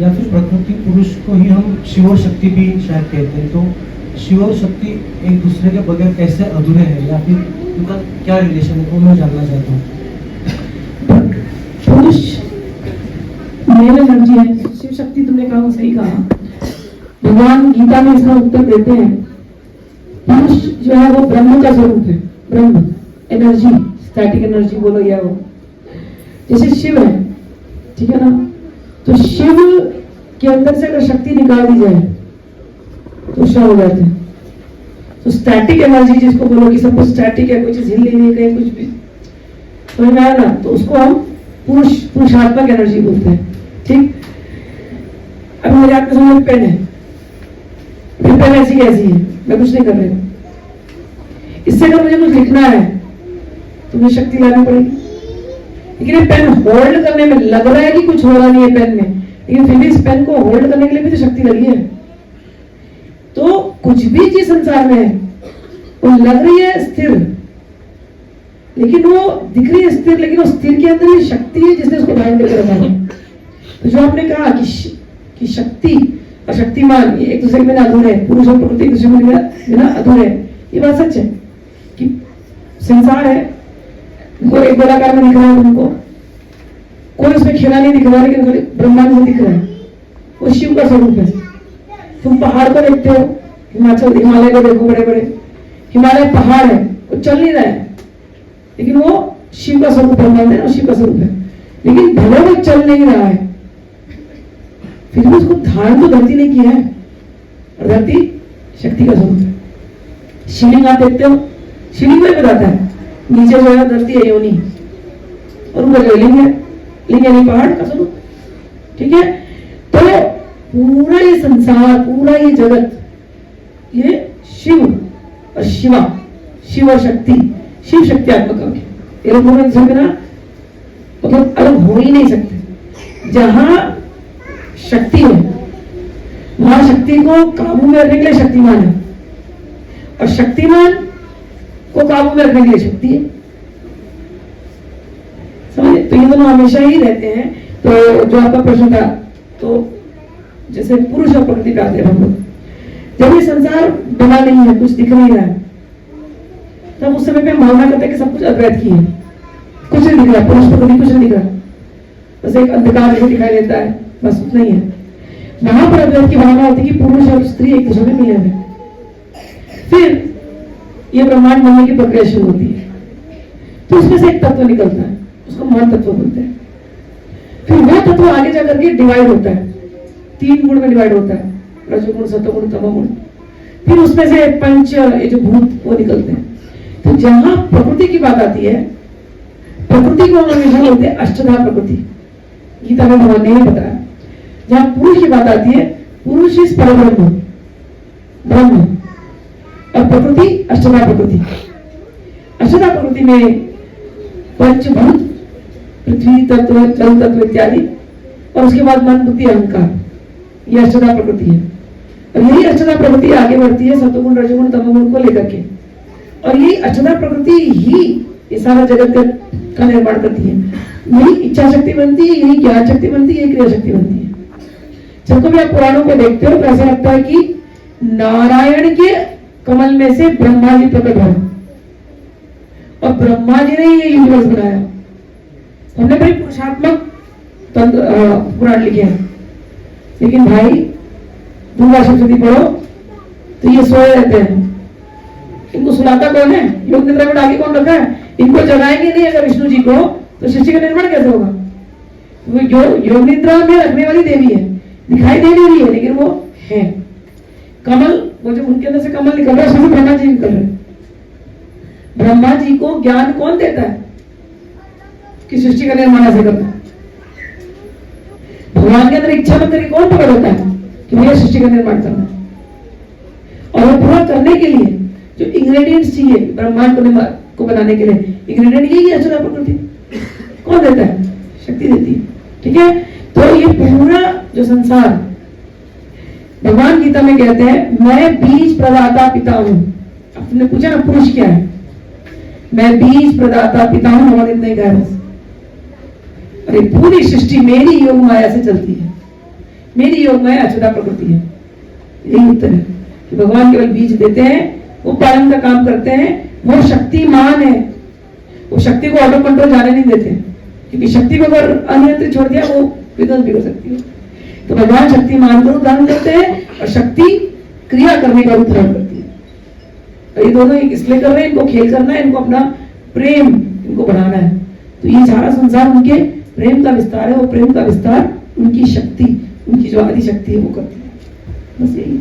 या फिर प्रकृति पुरुष को ही हम शिव और शक्ति भी शायद कहते हैं, तो शिव और शक्ति एक दूसरे के बगैर कैसे अधूरे हैं या फिर उनका क्या रिलेशन है, वो मैं जानना चाहता हूँ। पुरुष मेल एनर्जी है, शिव शक्ति तुमने कहा सही कहा। भगवान गीता में इसका उत्तर देते हैं, पुरुष जो है वो ब्रह्म का स्वरूप है, ब्रह्म एनर्जी, स्टैटिक एनर्जी बोलो या वो जैसे शिव है, ठीक है ना। तो शिव के अंदर से अगर शक्ति निकाल दी जाए तो शव हो जाते हैं। तो स्टैटिक एनर्जी जिसको बोलो कि सब कुछ स्टैटिक है, कोई चीज हिल नहीं रही, कहीं कुछ भी समझ में आया ना, तो उसको हम पुरुषात्मक एनर्जी बोलते हैं। ठीक, अब मेरे हाथ में समझ पेन है, पेन ऐसी कैसी है, मैं कुछ नहीं कर रही, इससे अगर मुझे कुछ लिखना है तो मुझे शक्ति लानी पड़ेगी। लेकिन ये पेन होल्ड करने में लग रहा है कि कुछ हो रहा नहीं है पेन में, लेकिन फिर भी इस पेन को होल्ड करने के लिए भी तो शक्ति लगी है। तो कुछ भी चीज संसार में है वो लग रही है स्थिर, लेकिन वो दिख रही है स्थिर, लेकिन वो स्थिर के अंदर ही शक्ति है जिसने उसको धारण करके रखा है। तो जो आपने कहा कि शक्ति और शक्तिमान ये एक दूसरे के बिना अधूरे है, पुरुष और प्रकृति एक दूसरे के बिना अधूरे है, ये बात सच है कि संसार है, उनको एक गोलाकार में दिख रहा है, उनको कोई उसमें खेला नहीं दिख रहा, लेकिन ब्रह्मांड में दिख रहा है, वो शिव का स्वरूप है। तुम पहाड़ को देखते हो, हिमालय को देखो, बड़े बड़े हिमालय पहाड़ है, वो चल नहीं रहा है, लेकिन वो शिव का स्वरूप, ब्रह्मांड है ना, शिव का स्वरूप है। लेकिन भले वो चल नहीं रहा है, फिर भी उसको धारण तो धरती ने किया है, और धरती शक्ति का स्वरूप है। शिवलिंग आप देखते हो, शिवलिंग को बताता है नीचे जो है धरती है योनि, और ऊपर जो लिंग है, लिंग यानी पहाड़ का स्वरूप। ठीक है, तो पूरा ये संसार, पूरा ये जगत, ये शिव और शिवा, शिव और शक्ति, शिव शक्तियात्मक है। ये लोग मतलब अलग हो ही नहीं सकते। जहां शक्ति है वहां शक्ति को काबू में रखने के लिए शक्तिमान है, और शक्तिमान को काबू में रखने के लिए शक्ति है। समझे? तो ये दोनों हमेशा ही रहते हैं। तो जो आपका प्रश्न था, तो जैसे पुरुष और प्रकृति पे आते हैं हम लोग, जब ये संसार बना नहीं है, कुछ दिख नहीं रहा है, तब उस समय पे भावना करते हैं कि सब कुछ अद्वैत की है, कुछ नहीं दिख रहा, पुरुष प्रकृति कुछ नहीं दिख रहा, बस एक अंधकार जैसे दिखाई देता है, बस उतना ही है। वहां पर अद्वैत की भावना होती है कि पुरुष और स्त्री एक दूसरे में मिले हैं। फिर ये ब्रह्मांड बनने की प्रक्रिया शुरू होती है, तो उसमें से एक तत्व निकलता है, उसको महान तत्व बोलते हैं। फिर वो तत्व आगे जाकर के डिवाइड होता है, 3 गुण में डिवाइड होता है, रजोगुण, सतोगुण, तमोगुण। फिर उसमें से पंच, ये जो भूत, वो निकलते हैं। तो जहां प्रकृति की बात आती है, प्रकृति को हम हमेशा बोलते हैं अष्टधा प्रकृति, गीता में भगवान ने बताया। जहां पुरुष की बात आती है, पुरुष इस परब्रह्म, ब्रह्म, और प्रकृति अष्टधा प्रकृति। अष्टधा प्रकृति में पंचभूत, पृथ्वी तत्व, जल तत्व इत्यादि, और उसके बाद मन, बुद्धि, अहंकार, ये अष्टधा प्रकृति है। और यही अष्टधा प्रकृति आगे बढ़ती है सतोगुण, रजोगुण, तमोगुण को लेकर के, और यही अष्टधा प्रकृति ही ये सारा जगत का निर्माण करती है। यही इच्छा शक्ति बनती है, यही ज्ञान शक्ति बनती है, यही क्रिया शक्ति बनती है। जब कभी आप पुराणों को देखते हो तो ऐसा लगता है कि नारायण के कमल में से ब्रह्मा जी प्रकट हुए, और ब्रह्मा जी ने ये यूनिवर्स बनाया। हमने बड़ी पुरुषात्मक पुराण लिखे हैं, लेकिन भाई दुर्गा सप्तशती पढ़ो तो ये सोए रहते हैं। इनको सुलाता कौन है? योग निद्रा में डाल के कौन रखा है? इनको जगाएंगे नहीं अगर विष्णु जी को, तो सृष्टि का निर्माण कैसे होगा? वो योग निद्रा में रखने वाली देवी है, दिखाई दे नहीं रही है, लेकिन वो है। कमल, वो जो उनके अंदर से कमल निकल रहा है, उसमें ब्रह्मा जी निकल रहे हैं। ब्रह्मा जी को ज्ञान कौन देता है कि सृष्टि का निर्माण ऐसे करना है? भगवान के अंदर इच्छा मंत्र की कौन पकड़ होता है कि मुझे सृष्टि का निर्माण करना है? और वो पूरा करने के लिए जो इंग्रेडिएंट्स चाहिए ब्रह्मांड को बनाने के लिए, इंग्रेडिएंट यही है अष्टधा प्रकृति। कौन देता है? शक्ति देती है। ठीक है, तो ये पूरा जो संसार, भगवान गीता में कहते हैं मैं बीज प्रदाता पिता हूं। आपने पूछा ना पुरुष क्या है? मैं बीज प्रदाता पिता हूं, भगवान इतना ही कह रहा है। अरे पूरी सृष्टि मेरी योग माया से चलती है, मेरी योग में अच्युता प्रकृति है। यही उत्तर है कि भगवान केवल बीज देते हैं, वो पालन का काम करते हैं, वो शक्तिमान है। वो शक्ति को ऑटो कंट्रोल जाने नहीं देते, क्योंकि शक्ति को अगर अनियंत्रित छोड़ दिया वो विध्वंस भी हो सकती है। तो भगवान शक्तिमान को रूप धारण करते हैं और शक्ति क्रिया करने का रूप धारण करती है। और ये दोनों इसलिए कर रहे हैं, इनको खेल करना है, इनको अपना प्रेम इनको बढ़ाना है। तो ये सारा संसार उनके प्रेम का विस्तार है। वो प्रेम का विस्तार उनकी शक्ति, उनकी जो आदि शक्ति है वो करती है। बस यही।